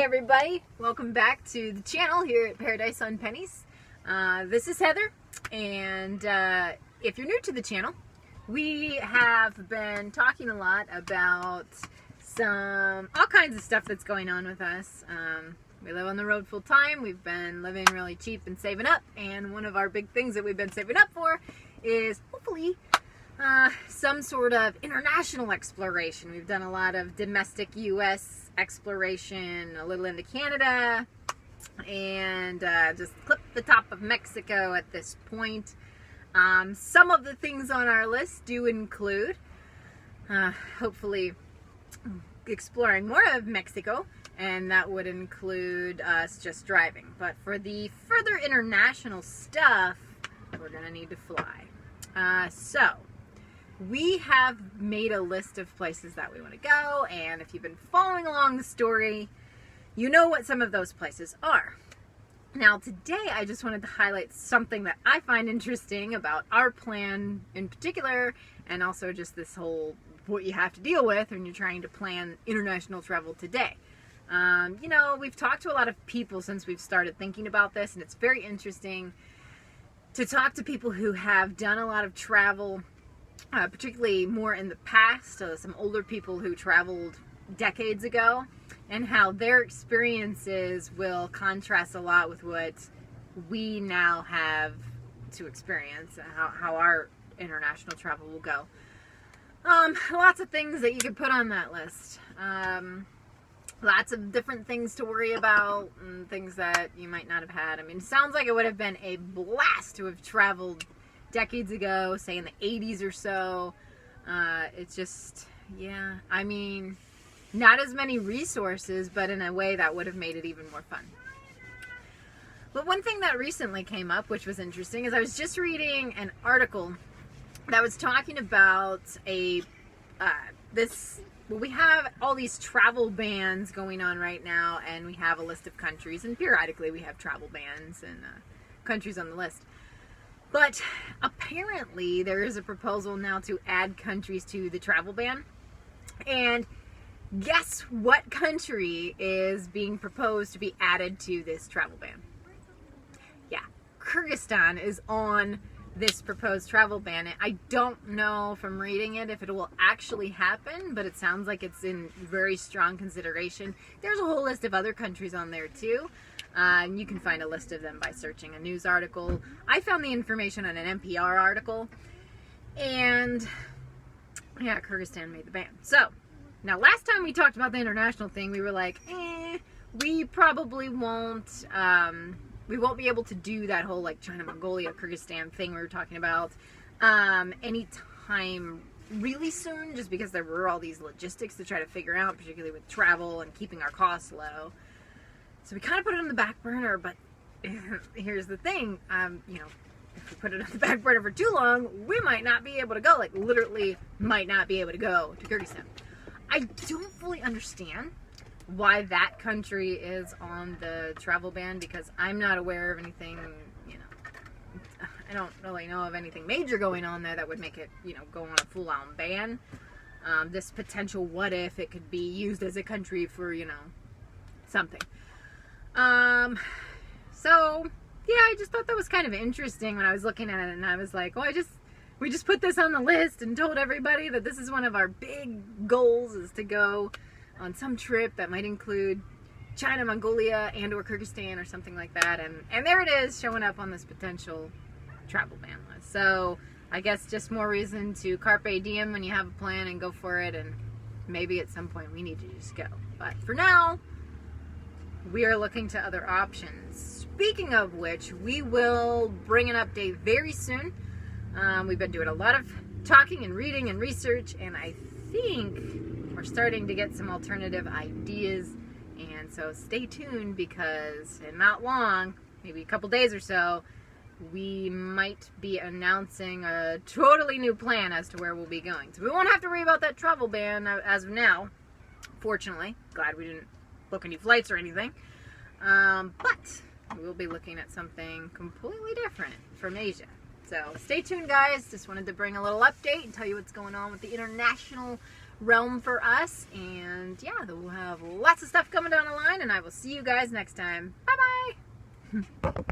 everybody, welcome back to the channel here at Paradise on Pennies. This is Heather, and if you're new to the channel, we have been talking a lot about all kinds of stuff that's going on with us. We live on the road full time. We've been living really cheap and saving up, and one of our big things that we've been saving up for is hopefully some sort of international exploration. We've done a lot of domestic U.S. exploration, a little into Canada, and just clipped the top of Mexico at this point. Some of the things on our list do include hopefully exploring more of Mexico, and that would include us just driving. But for the further international stuff, we're gonna need to fly. So we have made a list of places that we want to go, and if you've been following along the story, you know what some of those places are. Now today I just wanted to highlight something that I find interesting about our plan in particular, and also just this whole what you have to deal with when you're trying to plan international travel today. You know, we've talked to a lot of people since we've started thinking about this, and it's very interesting to talk to people who have done a lot of travel, particularly more in the past, some older people who traveled decades ago, and how their experiences will contrast a lot with what we now have to experience, how our international travel will go. Lots of things that you could put on that list. Lots of different things to worry about, and things that you might not have had. I mean, it sounds like it would have been a blast to have traveled decades ago, say in the 80s or so. It's just, yeah, I mean, not as many resources, but in a way that would have made it even more fun. But one thing that recently came up, which was interesting, is I was just reading an article that was talking about we have all these travel bans going on right now, and we have a list of countries, and periodically we have travel bans and countries on the list. But apparently there is a proposal now to add countries to the travel ban. And guess what country is being proposed to be added to this travel ban? Yeah, Kyrgyzstan is on this proposed travel ban. I don't know from reading it if it will actually happen, but it sounds like it's in very strong consideration. There's a whole list of other countries on there too. And you can find a list of them by searching a news article. I found the information on an NPR article, and yeah, Kyrgyzstan made the ban. So now, last time we talked about the international thing, we were like, we probably won't. We won't be able to do that whole like China, Mongolia, Kyrgyzstan thing we were talking about anytime really soon, just because there were all these logistics to try to figure out, particularly with travel and keeping our costs low. So we kind of put it on the back burner, but here's the thing, you know, if we put it on the back burner for too long, we might not be able to go, like literally might not be able to go to Kyrgyzstan. I don't fully understand why that country is on the travel ban, because I'm not aware of anything, you know, I don't really know of anything major going on there that would make it, you know, go on a full-on ban. This potential what if it could be used as a country for, you know, something. So yeah, I just thought that was kind of interesting when I was looking at it, and I was like, well, we just put this on the list and told everybody that this is one of our big goals, is to go on some trip that might include China, Mongolia, and or Kyrgyzstan or something like that. And there it is, showing up on this potential travel ban list. So I guess just more reason to carpe diem when you have a plan and go for it. And maybe at some point we need to just go. But for now, we are looking to other options. Speaking of which, we will bring an update very soon. We've been doing a lot of talking and reading and research, and I think we're starting to get some alternative ideas. And so stay tuned, because in not long, maybe a couple days or so, we might be announcing a totally new plan as to where we'll be going. So we won't have to worry about that travel ban as of now, fortunately. Glad we didn't book any flights or anything. But we'll be looking at something completely different from Asia. So stay tuned, guys. Just wanted to bring a little update and tell you what's going on with the international realm for us. And yeah, we'll have lots of stuff coming down the line, and I will see you guys next time. Bye bye.